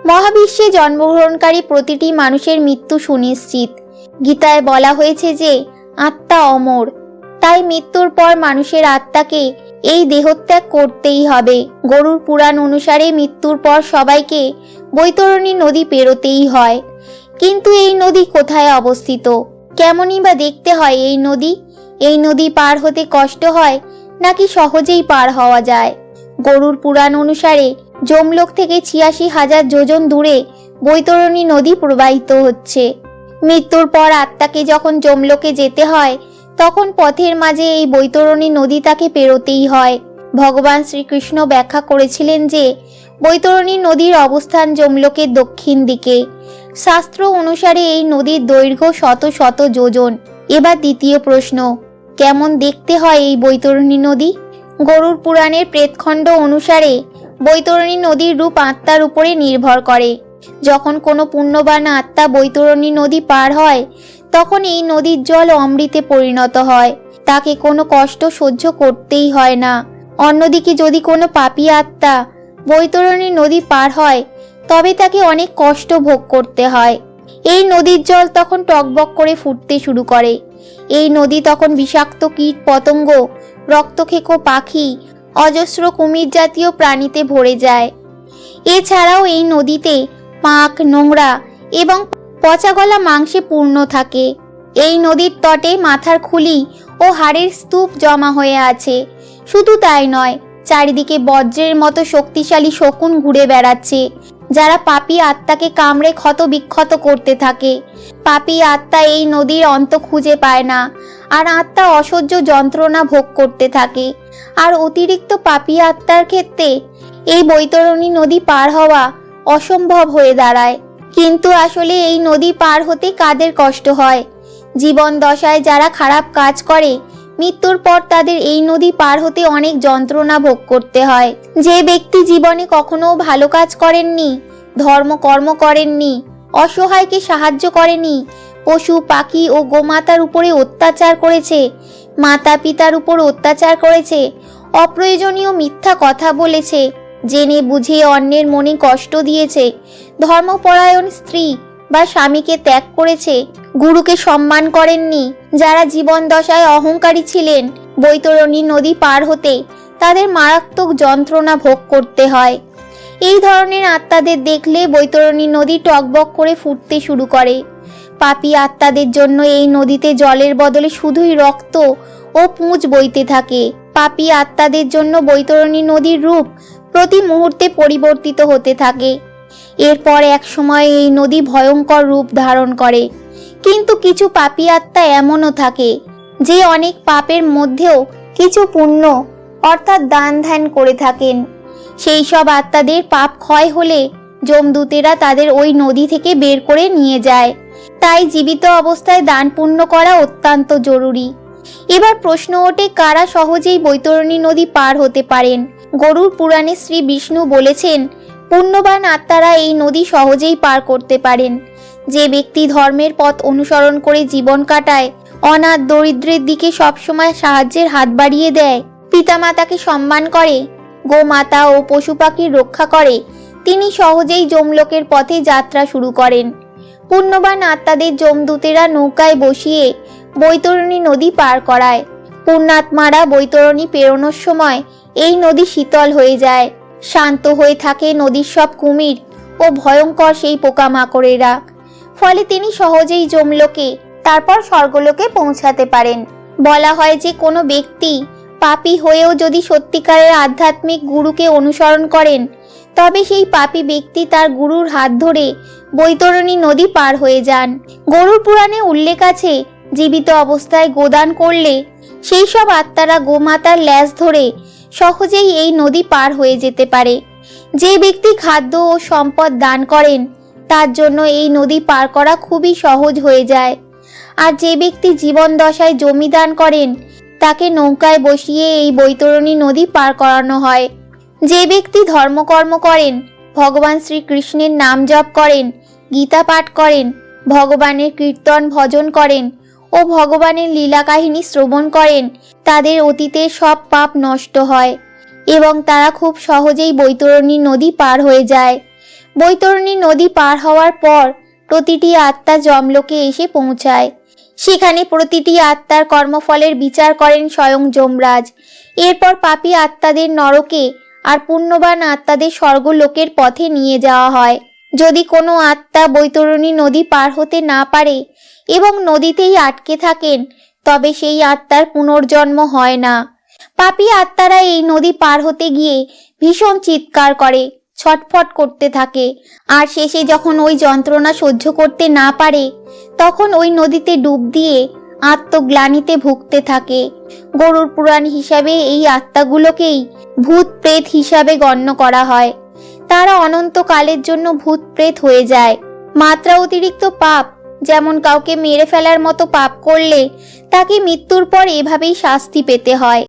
মহাবিশ্বে জন্মগ্রহণকারী প্রতিটি মানুষের মৃত্যু সুনিশ্চিত। গীতায় বলা হয়েছে যে আত্মা অমর, তাই মৃত্যুর পর মানুষের আত্মাকে এই দেহত্যাগ করতেই হবে। গরুড় পুরাণ অনুসারে মৃত্যুর পর সবাইকে বৈতরণী নদী পেরোতেই হয়। কিন্তু এই নদী কোথায় অবস্থিত? কেমনই বা দেখতে হয় এই নদী? এই নদী পার হতে কষ্ট হয় নাকি সহজেই পার হওয়া যায়? গরুড় পুরাণ অনুসারে যমলোক থেকে ৮৬,০০০ যোজন দূরে বৈতরণী নদী প্রবাহিত হচ্ছে। মৃত্যুর পর আত্মাকে যখন যমলোকে যেতে হয় তখন পথের মাঝে এই বৈতরণী নদী তাকে পেরোতেই হয়। ভগবান শ্রীকৃষ্ণ ব্যাখ্যা করেছিলেন যে বৈতরণী নদীর অবস্থান যমলোকের দক্ষিণ দিকে। শাস্ত্র অনুসারে এই নদীর দৈর্ঘ্য শত শত যোজন। এবার দ্বিতীয় প্রশ্ন, কেমন দেখতে হয় এই বৈতরণী নদী? গরুড় পুরাণের প্রেতখণ্ড অনুসারে বৈতরণী নদীর রূপ আত্মার উপরে নির্ভর করে। যখন কোনো পুণ্যবান আত্মা বৈতরণী নদী পার হয় তখন এই নদীর জল অমৃতে পরিণত হয়। তাকে কোনো কষ্ট সহ্য করতেই হয় না। অন্যদিকে যদি কোনো পাপী আত্মা বৈতরণী নদী পার হয় তবে তাকে অনেক কষ্ট ভোগ করতে হয়। এই নদীর জল তখন টকবক করে ফুটতে শুরু করে। এই নদী তখন বিষাক্ত কীট পতঙ্গ, রক্তখেকো পাখি, অজস্র কুমির জাতীয় প্রাণীতে ভরে যায়। এছাড়াও এই নদীতে পাঁক, নোংরা এবং পচাগলা মাংসে পূর্ণ থাকে। এই নদীর তটে মাথার খুলি ও হাড়ের স্তূপ জমা হয়ে আছে। শুধু তাই নয়, চারিদিকে বজ্রের মতো শক্তিশালী শকুন ঘুরে বেড়াচ্ছে, যারা পাপী আত্মাকে কামড়ে ক্ষত বিক্ষত করতে থাকে। পাপী আত্মা এই নদীর অন্ত খুঁজে পায় না, আর আত্মা অসহ্য যন্ত্রণা ভোগ করতে থাকে। আর অতিরিক্ত পাপী আত্মার ক্ষেত্রে এই বৈতরণী নদী পার হওয়া অসম্ভব হয়ে দাঁড়ায়। কিন্তু আসলে এই নদী পার হতে কাদের কষ্ট হয়? জীবন দশায় যারা খারাপ কাজ করে মৃত্যুর পর তাদের এই নদী পার হতে অনেক যন্ত্রণা ভোগ করতে হয়। যে ব্যক্তি জীবনে কখনো ভালো কাজ করেননি, ধর্মকর্ম করেননি, অসহায়কে সাহায্য করেনি, পশু পাখি ও গোমাতার উপরে অত্যাচার করেছে, মাতা পিতার উপর অত্যাচার করেছে, অপ্রয়োজনীয় মিথ্যা কথা বলেছে, জেনে বুঝে অন্যের মনে কষ্ট দিয়েছে, ধর্মপরায়ণ স্ত্রী বা স্বামীকে ত্যাগ করেছে, গুরুকে সম্মান করেননি, যারা জীবন দশায় অহংকারী ছিলেন, বৈতরণী নদী পার হতে তাদের মারাত্মক যন্ত্রণা ভোগ করতে হয়। এই ধরনের আত্মাদের দেখলে বৈতরণী নদী টকবক করে ফুটতে শুরু করে। পাপী আত্মাদের জন্য এই নদীতে জলের বদলে শুধুই রক্ত ও পুঁজ বইতে থাকে। পাপী আত্মাদের জন্য বৈতরণী নদীর রূপ প্রতি মুহূর্তে পরিবর্তিত হতে থাকে। এরপর এক সময় এই নদী ভয়ঙ্কর রূপ ধারণ করে। কিন্তু কিছু পাপী আত্মা এমনও থাকে যে অনেক পাপের মধ্যেও কিছু পুণ্য অর্থাৎ দান ধ্যান করে থাকেন। সেই সব আত্মাদের পাপ ক্ষয় হলে যমদূতেরা তাদের ওই নদী থেকে বের করে নিয়ে যায়। তাই জীবিত অবস্থায় দান পুণ্য করা অত্যন্ত জরুরি। এবার প্রশ্ন ওঠে, কারা সহজেই বৈতরণী নদী পার হতে পারেন? গরুড় পুরাণে শ্রী বিষ্ণু বলেছেন, পুণ্যবান আত্মারা এই নদী সহজেই পার করতে পারেন। যে ব্যক্তি ধর্মের পথ অনুসরণ করে জীবন কাটায়, অনাথ দরিদ্রের দিকে সবসময় সাহায্যের হাত বাড়িয়ে দেয়, পিতামাতাকে সম্মান করে, গোমাতা ও পশু পাখির রক্ষা করে, তিনি সহজেই যমলোকের পথে যাত্রা শুরু করেন। পুণ্যবান আত্মাদের যমদূতেরা নৌকায় বসিয়ে বৈতরণী নদী পার করায়। পুণ্যাত্মারা বৈতরণী পেরোনোর সময় এই নদী শীতল হয়ে যায়। শান্ত হয়ে থাকে নদীর সব কুমির ও ভয়ঙ্কর সেই পোকামাকড়েরা। ফলে তিনি সহজেই যমলোকে, তারপর স্বর্গলোকে পৌঁছাতে পারেন। বলা হয় যে কোনো ব্যক্তি পাপী হয়েও যদি সত্যিকারের আধ্যাত্মিক গুরুকে অনুসরণ করেন তবে সেই পাপী ব্যক্তি তার গুরুর হাত ধরে বৈতরণী নদী পার হয়ে যান। গরুড় পুরাণে উল্লেখ আছে, জীবিত অবস্থায় গোদান করলে সেই সব আত্মারা গোমাতার ল্যাজ ধরে সহজেই এই নদী পার হয়ে যেতে পারে। যে ব্যক্তি খাদ্য ও সম্পদ দান করেন তার জন্য এই নদী পার করা খুবই সহজ হয়ে যায়। আর যে ব্যক্তি জীবন দশায় জমি দান করেন তাকে নৌকায় বসিয়ে এই বৈতরণী নদী পার করানো হয়। যে ব্যক্তি ধর্মকর্ম করেন, ভগবান শ্রীকৃষ্ণের নাম জপ করেন, গীতা পাঠ করেন, ভগবানের কীর্তন ভজন করেন ও ভগবানের লীলা কাহিনী শ্রবণ করেন, তাদের অতীতের সব পাপ নষ্ট হয় এবং তারা খুব সহজেই বৈতরণী নদী পার হয়ে যায়। বৈতরণী নদী পার হওয়ার পর প্রতিটি আত্মা যমলোকে এসে পৌঁছায়। সেখানে প্রতিটি আত্মার কর্মফলের বিচার করেন স্বয়ং যমরাজ। এরপর পাপী আত্মাদের নরকে আর পুণ্যবান আত্মাদের স্বর্গলোকের পথে নিয়ে যাওয়া হয়। যদি কোনো আত্মা বৈতরণী নদী পার হতে না পারে এবং নদীতেই আটকে থাকেন, তবে সেই আত্মার পুনর্জন্ম হয় না। পাপী আত্মারা এই নদী পার হতে গিয়ে ভীষণ চিৎকার করে, ছটফট করতে থাকে, আর শেষে যখন ওই যন্ত্রণা সহ্য করতে না পারে তখন ওই নদীতে ডুব দিয়ে আত্মগ্লানিতে ভুগতে থাকে। গরুড় পুরাণ হিসাবে এই আত্মাগুলোকেই ভূত প্রেত হিসাবে গণ্য করা হয়। তারা অনন্তকালের জন্য ভূত প্রেত হয়ে যায়। মাত্রা অতিরিক্ত পাপ, যেমন কাউকে মেরে ফেলার মতো পাপ করলে তাকে মৃত্যুর পর এভাবেই শাস্তি পেতে হয়।